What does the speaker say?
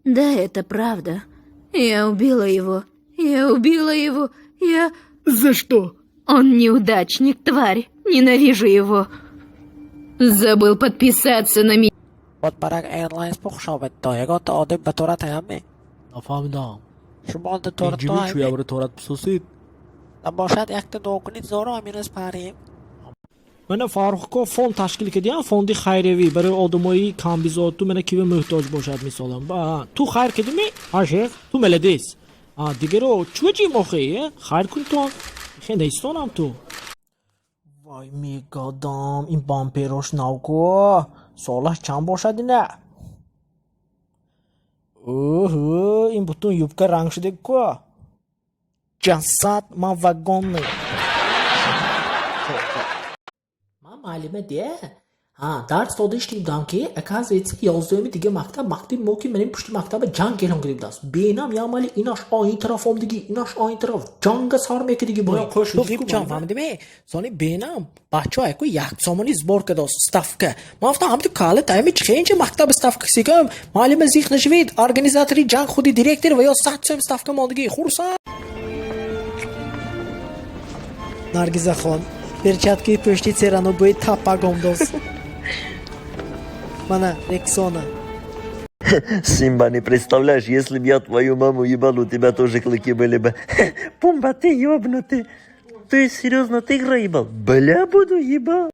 Да, это правда. Я убила его. Я... За что? Он неудачник, тварь. Ненавижу его. Забыл подписаться на меня. بادبرک ایرلاینز بخشابت دایگات آدم به طورت همه نفهمیدم. شما ده طورت اینجوری چویا همه برای طورت بسازید. نباشد یک دو کنید زورو همین از پریم Mənə Farruxqa fond təşkil edən fondi xeyrivi برای آدمایی کامبیزادو mənə kimi möhtac باشد مثلا. با تو خیر کدیمی؟ عاشق تو ملدیس. دیگه رو چوچی مخیه؟ خیر کن تو. خیلی نیستانم تو. وای میگادم این بامپیروش ناوگو سالش چند باشد نه؟ اوه این بطون یوبکه رنگ شده که جسد ما وگونه معلمه دیه درس دادش دیدم که اکازیتی 11 دیگه مکتب موکی منیم پشتی مکتب جنگ گیرم گریم دست بینم یا مالی ایناش آین طرف هم دیگه ایناش آین طرف جنگ سار میکنه دیگه باید تو فکر چند فهمیدی می زانی بینم بچه های یک سامانی زبار که دست استاف که ما افتم هم تو کاله تایمی چخینج مکتب استاف کسی که معلم زیخ نشوید ارگانیزاتوری جنگ خودی دیرکتر و یا سات سم استاف که ماندگی خورسا نرگیزه خان перчатки пошти церано будет тапагом дос. Мана, Рексона. Симба, не представляешь, если бы я твою маму ебал, у тебя тоже клыки были бы. Пумба, ты ебнутый. Ты серьезно тигра ебал? Бля, буду ебал.